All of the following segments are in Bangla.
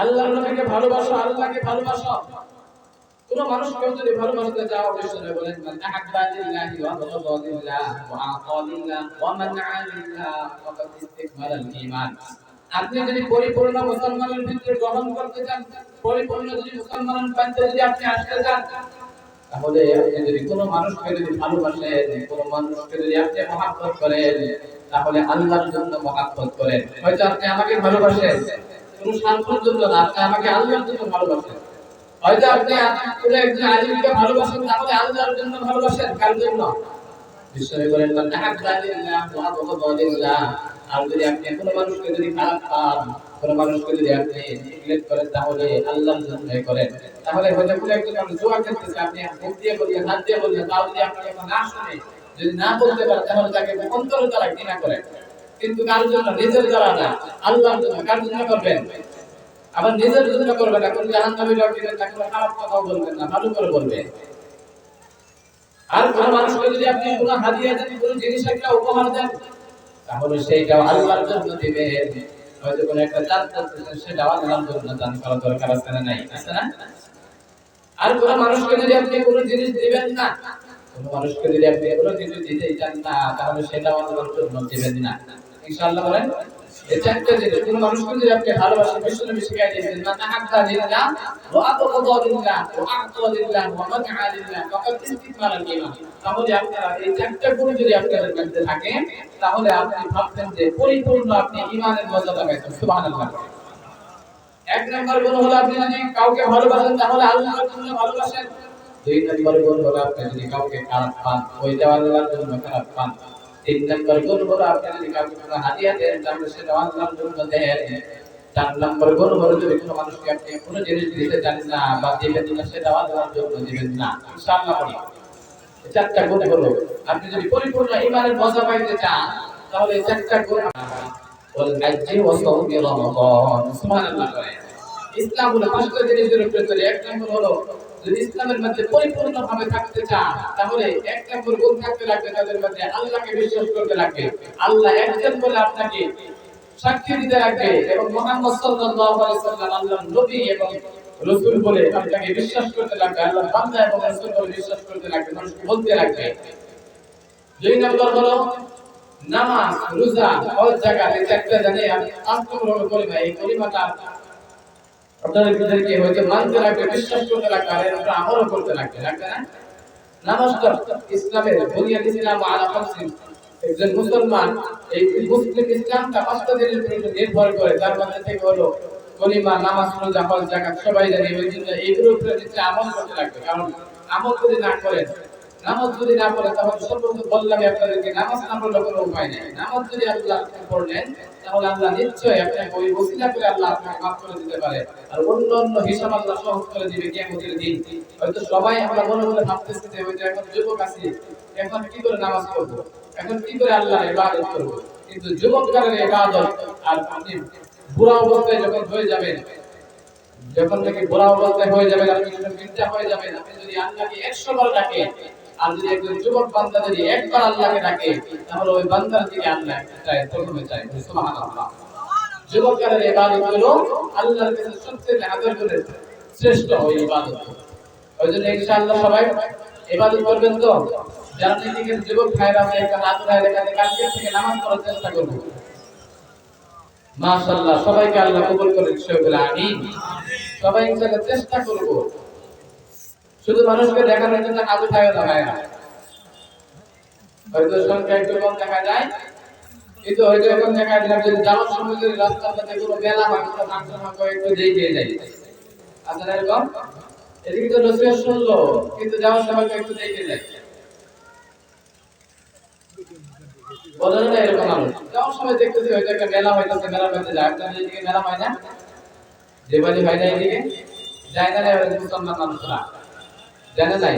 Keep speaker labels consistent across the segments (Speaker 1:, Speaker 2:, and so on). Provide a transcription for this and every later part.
Speaker 1: আল্লাহর নবীকে ভালোবাসো, আল্লাহকে ভালোবাসো। কোন মানুষকে যদি ভালোবাসতে চাও, বিশ্বনবী বলেন মান আহাব্বা লিল্লাহি ওয়া বাগদা লিল্লাহ ওয়া আতা লিল্লাহ ওয়া মানআ লিল্লাহ ফাকাদ ইসতাকমালাল ঈমান। আপনি যদি পরিপূর্ণ মুসলমানের ভিতরে গ্রহণ করতে চান, পরিপূর্ণ যদি মুসলমান বানতে যদি আপনি আসতে চান, তাহলে আপনি যদি কোন মানুষকে যদি ভালোবাসেন, কোন মানুষকে যদি আপনি মহব্বত করেন, তাহলে আল্লাহর জন্য মহব্বত করেন। হয়তো আপনি আমাকে ভালোবাসেন কোন স্বার্থের জন্য না, আপনি আমাকে আল্লাহর জন্য ভালোবাসেন। হয়তো আপনি কোন একজন আলিমকে ভালোবাসেন, তাহলে আল্লাহর জন্য ভালোবাসেন। কার জন্য? বিশ্বনবী বলেন মান আহাব্বা লিল্লাহ ওয়া আবগাদা লিল্লাহ। আর যদি আপনি কোন মানুষকে যদি খারাপ পান, কোন মানুষকে যদি আপনি নেগলেক্ট করেন, তাহলে আল্লাহর জন্য করেন। তাহলে হয়তো কোন একজন মানুষ দোয়া করতেছে, আপনি মুখ দিয়ে বললেন, হাত দিয়ে বললেন, তাও যদি আপনাকে না শুনে, যদি না বলতে পারেন, তাহলে তাকে অন্তর দ্বারা ঘৃণা করেন। কিন্তু কার জন্য? নিজের দ্বারা না, আল্লাহর জন্য। কার জন্য করবেন? আবার নিজের জন্য করবেন না। কোন জাহান্নামী লোককে তাকে খারাপ কথা বলবেন না, ভালো করে বলবেন। আর কোন মানুষকে যদি আপনি কোন হাদিয়া দেন, কোন জিনিস একটা উপহার দেন, তাহলে সেইটাও আল্লাহর জন্য দিবেন। হয়তো কোন একটা দান করতেছেন, সেটাও আল্লাহর জন্য দান করা দরকার আছে না? নাই? আছে না? আর কোন মানুষকে যদি আপনি কোন জিনিস দিবেন না, কোন মানুষকে যদি আপনি কোন কিছু দিতেই চান না, তাহলে সেটাও আল্লাহর জন্য দিবেন না। ইনশাআল্লাহ বলেন। এই চারটি জিনিস কোন মানুষকে যদি আপনি ভালোবাসেন, বিশ্বনবী শিখাই দিয়েছেন মান আহাব্বা লিল্লাহ ওয়া আবগাদা লিল্লাহ ওয়া আ'তা লিল্লাহ ওয়া মানআ লিল্লাহ ফাকাদ ইসতাকমালাল ঈমান। তাহলে আপনারা এই চারটি গুণ যদি আপনাদের মধ্যে থাকে, তাহলে আপনি ভাববেন যে পরিপূর্ণ আপনি ঈমানের মর্যাদা পাইছেন। সুবহানাল্লাহ। এক নম্বর গুণ হলো আপনি যদি কাউকে ভালোবাসেন, তাহলে আল্লাহর জন্য ভালোবাসেন। দুই নম্বর গুণ হলো আপনি যদি কাউকে খারাপ পান, ওইটা আল্লাহর জন্য খারাপ পান। তিন নম্বর গুণ হলো আপনি যদি কাউকে কোনো হাদিয়া দেন, তাহলে সেটা আল্লাহর জন্য দেন। চার নম্বর গুণ হলো যদি কোনো মানুষকে আপনি কোনো জিনিস দিতে চান না বা দিবেন না, সেটা আল্লাহর জন্য দিবেন না। ইনশাআল্লাহ বলি। এই চারটা গুণ হলো, আপনি যদি পরিপূর্ণ ঈমানের মজা পাইতে চান, তাহলে এই চারটা গুণ ওয়াল হাজ্জি ওয়া সাওমি রমাদান। সুবহানাল্লাহ। ইসলাম হলো পাঁচটা জিনিসের উপরে চলে। এক নম্বর হলো যদি ইসলামের মধ্যে পরিপূর্ণভাবে থাকতে চান, তাহলে এক নম্বর গুণ থাকতে লাগবে তাদের মধ্যে আল্লাহকে বিশ্বাস করতে লাগবে। আল্লাহ একজন বলে আপনাকে সাক্ষী দিতে লাগবে, এবং মুহাম্মদ সাল্লাল্লাহু আলাইহি সাল্লাম আল্লাহর নবী এবং রাসূল বলে আপনাকে বিশ্বাস করতে লাগবে। আল্লাহর বান্দা এবং রাসূল বলে বিশ্বাস করতে লাগবে, মানুষকে বলতে লাগবে। দুই নম্বর হলো নামাজ, রোজা, হজ, যাকাত। এই চারটা জানে আত্মগ্রহণ কলিমা। এই কলিমাটা আপনাদের ভিতরকে হয়তো মানতে লাগবে, বিশ্বাস করতে লাগবে, আর এটা আমলও করতে লাগবে। লাগবে না? নামাজটা ইসলামের বুনিয়াদ। ইসলাম আলা খামসিন। একজন মুসলমান, এই মুসলিম ইসলামটা পাঁচটা জিনিসের উপর নির্ভর করে। তার মধ্যে থেকে হলো কলিমা, নামাজ, রোজা, হজ, যাকাত। সবাই জানে। ওই জন্য এইগুলোর উপরে আমল করতে লাগবে। কারণ আমল যদি না করেন, নামাজ যদি না পড়েন, তাহলে সর্বপ্রথম বললাম আপনাদেরকে, নামাজ না পড়লে কোনো উপায় নেই। নামাজ যদি আল্লাহ পড়লেন, তাহলে আল্লাহ নিশ্চয়ই আপনাকে ওই ওসিলা করে আল্লাহ আপনাকে মাফ করে দিতে পারে। আর অন্য হিসাব আল্লাহ সহজ করে দিবে কিয়ামতের দিন। হয়তো সবাই আমরা মনে মনে ভাবতেছি যে হয়তো এখন যুবক আছি, এখন কি করে নামাজ পড়বো, এখন কি করে আল্লাহর ইবাদত করবো। কিন্তু যুবককালের ইবাদত আর আপনি বুড়া অবস্থায় যখন হয়ে যাবেন, যখন থেকে বুড়া অবস্থায় হয়ে যাবেন, আপনি যখন বৃদ্ধা হয়ে যাবেন, আপনি যদি আল্লাহকে 100 বার ডাকেন, আর যদি একজন যুবক বান্দা যদি একবার আল্লাহকে ডাকে, তাহলে ওই বান্দার দিকে আল্লাহ চায়, প্রথমে চায়। সুবহানাল্লাহ। যুবককালের ইবাদত হলো আল্লাহর কাছে সবচেয়ে আদর করে শ্রেষ্ঠ ওই ইবাদত। ওইজন্য ইনশাআল্লাহ সবাই ইবাদত করবেন তো। যারা নিজেকে যুবক ভাইরা আছে, একটা হাত উঠায় দেখাতে, কালকে থেকে নামাজ পড়ার চেষ্টা করব। মাশাআল্লাহ, সবাইকে আল্লাহ কবুল করে বলে আমিন। সবাই ইনশাআল্লাহ চেষ্টা করব। শুধু মানুষকে দেখানোর জন্য হাত উঠায় না ভাইরা। হয়তো সংখ্যা একটু কম দেখা যায়, কিন্তু হয়তো এখন দেখা যায় যদি যাওয়ার সময় যদি রাস্তাতে কোনো মেলা বা কোনো ফাংশন হয়, একটু দেখিয়ে যায়। আপনারা এরকম এদিকে তো নসিহত শুনলো, কিন্তু যাওয়ার সময় একটু দেখিয়ে যায়। বলেন না এরকম মানুষ যাওয়ার সময় দেখতেছি হয়তো একটা মেলা হইতেছে, মেলার মধ্যে যায়। আপনাদের এদিকে মেলা হয় না? দেবালি হয় না? এদিকে যায় না? মুসলমান মানুষরা জানে নাই।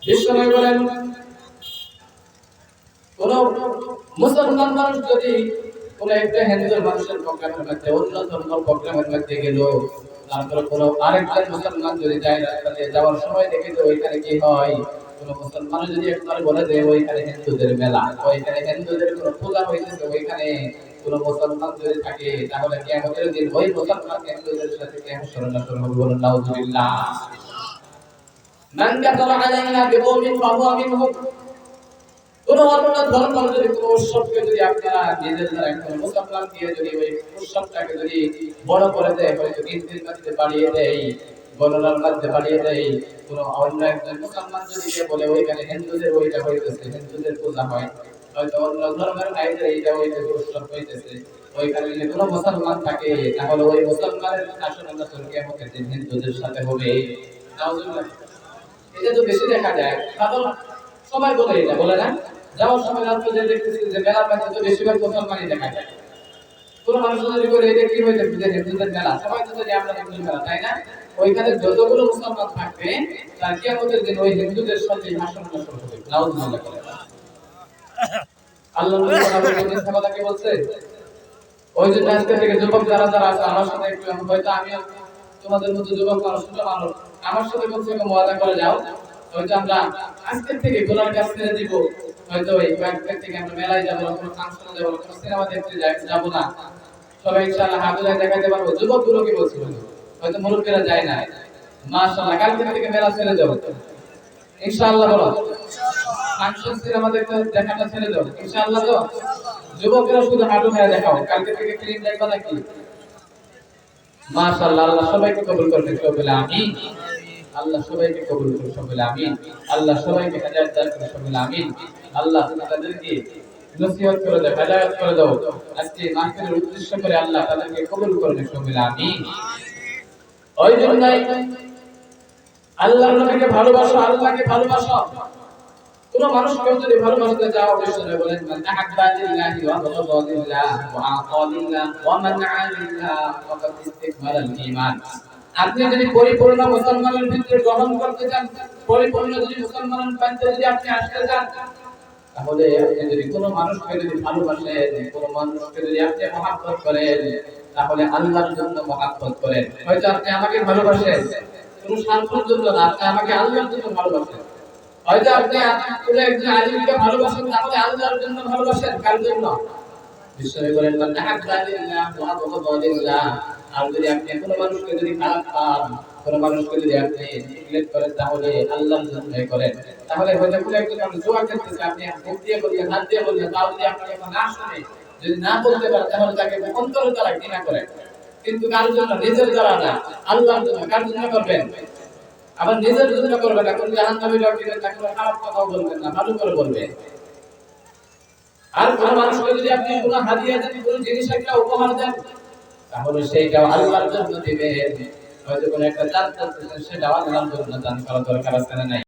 Speaker 1: বিশ্বনবী বলেন কোন মুসলমান মানুষ যদি কোন একটা হিন্দু মানুষের প্রোগ্রামের মধ্যে, অন্য ধর্ম প্রোগ্রামের মধ্যে গেল, তারপরে কোন আরেকজন মুসলমান যদি যায়, রাস্তাতে যাওয়ার সময় দেখে যে ওইখানে কি হয়, কোন মুসলমান যদি একবার বলে যে ওইখানে হিন্দুদের মেলা, ওইখানে হিন্দুদের কোন পূজা হইতেছে, ওইখানে কোন মুসলমান যদি থাকে তাহলে কিয়ামতের দিন ওই মুসলমান হিন্দুদের সাথে কিয়ামত শরণাপন্ন হবে, বলুন নাউযুবিল্লাহ। মান কাফারা আলাইনা বিকওমিন ফাহুয়া মিনহুম। কোন অন্য ধর্ম যদি কোন উৎসবকে যদি আপনারা নিজের দ্বারা একজন মুসলমানকে যদি ওই উৎসবটাকে যদি বড় করে দেয়, হয়তো গিনতির মধ্যে বাড়িয়ে দেয়, গণনার মধ্যে বাড়িয়ে দেয়, কোন অন্য একজন মুসলমান যদি বলে ওইখানে হিন্দুদের ওইটা হইতেছে, হিন্দুদের পূজা হয়, হয়তো অন্য ধর্মের ভাইদের এইটা হইতেছে, উৎসব হইতেছে, ওইখানে যদি কোনো মুসলমান থাকে তাহলে ওই মুসলমানের আসলে কিয়ামতের দিন হিন্দুদের সাথে হবে। নাউজুবিল্লাহ। এটা তো বেশি দেখা যায়, সাধারণ সবাই বলে, এটা বলে না, যাওয়ার সময় রাত্রে যে দেখতেছি যে মেলার মধ্যে তো বেশিরভাগ মুসলমানই দেখা যায়। কোন মানুষ যদি করে এটা কি হইতেছে যে হিন্দুদের মেলা, সবাই তো জানি আমরা হিন্দুদের মেলা, তাই না? ওইখানে যতগুলো মুসলমান থাকবে তার কিয়ামতের দিন ওই হিন্দুদের সাথে ভাষণ হবে। নাউজুবিল্লাহ। আল্লাহ তাআলা বলছে, ওই যে আজকে থেকে যুবক যারা যারা আছে আমার সাথে একটু, হয়তো আমিও তোমাদের মতো যুবক মানুষ, ছোট মানুষ, আমার সাথে বলছে ওয়াদা করে যাও, হয়তো আমরা আজকে থেকে গোলার কাছ ছেড়ে দিব, হয়তো এই কয়েকদিন থেকে আমরা মেলায় যাবো না, কোনো ফাংশনে যাবো না, কোনো সিনেমা দেখতে যাবো না, সবাই ইনশাআল্লাহ হাতুলে দেখাতে পারবো। যুবকগুলো কি বলছিল, হয়তো মুরব্বীরা যায় না, মাশাআল্লাহ কালকে থেকে মেলা ছেড়ে যাবো ইনশাআল্লাহ, বলো ফাংশন সিনেমা দেখতে দেখাটা ছেড়ে যাবো ইনশাআল্লাহ। তো যুবকেরা শুধু হাঁটু মেরে দেখাও, কালকে থেকে ফিল্ম দেখবা নাকি? মাশাআল্লাহ, আল্লাহ সবাইকে কবুল করবে, সবাই বলে আমিন। আল্লাহ সবাইকে কবুল করুন, সবাই বলে আমিন। আল্লাহ সবাইকে হেদায়েত দান করুন, সবাই বলে আমিন। আল্লাহ তুমি তাদেরকে নসিহত করে দাও, হেদায়েত করে দাও, আজকে মাহফিলের উদ্দেশ্য করে আল্লাহ তাদেরকে কবুল করুন, সবাই বলে আমিন। ওই জন্যই আল্লাহর নবীকে ভালোবাসো, আল্লাহকে ভালোবাসো। কোন মানুষ কেউ যদি ভালোবাসতে যাও, বিষ্ণু বলেন মান আহাব্বা লিল্লাহি ওয়া আবগাদা লিল্লাহি ওয়া আতা লিল্লাহি ওয়া মান আলিল্লাহ ফাকাদ ইসতাকমালাল ঈমান। আপনি যদি পরিপূর্ণ মুসলমানের ভিতরে গ্রহণ করতে চান, পরিপূর্ণ যদি মুসলমানের পাইতে যদি আপনি আসতে চান, তাহলে আপনি যদি কোনো মানুষকে যদি ভালোবাসেন, কোনো মানুষকে যদি আপনি মহব্বত করেন, তাহলে আল্লাহর জন্য মহব্বত করেন। হয়তো আপনি আমাকে ভালোবাসেন কোনো স্বার্থের জন্য না, আপনি আমাকে আল্লাহর জন্য ভালোবাসেন। হয়তো আপনি কোনো একজন আলিমকে ভালোবাসেন, তাহলে আল্লাহর জন্য ভালোবাসেন, কার জন্য? বিষ্ণু বলেন মান আহাব্বা লিল্লাহি ওয়া আবগাদা লিল্লাহি। আর যদি আপনি কোনো মানুষকে যদি খারাপ পান, কোনো মানুষকে যদি আপনি নেগলেক্ট করেন, তাহলে আল্লাহর জন্য করেন। তাহলে হয়তো কোনো একজন মানুষ দোয়া করতেছে, আপনি মুখ দিয়ে বললেন, হাত দিয়ে বললেন, তাও যদি আপনাকে না শুনে, যদি না বলতে পারেন, তাহলে তাকে অন্তরের দ্বারা ঘৃণা করেন। কিন্তু কার জন্য? নিজের দ্বারা না, আল্লাহর জন্য। কার জন্য করবেন? আবার নিজের জন্য করবেন না, কোন জাহান্নামী লোককে তাকে খারাপ কথা বলবেন না, ভালো করে বলবেন। আর কোন মানুষকে যদি আপনি কোনো হাদিয়া দেন, কোনো জিনিস একটা উপহার দেন, তাহলে সেইটাও আল্লাহর জন্য দিবেন। হয়তো কোনো একটা দান করতেছেন, সেটাও আল্লাহর জন্য দান করা দরকার আছে না নাই?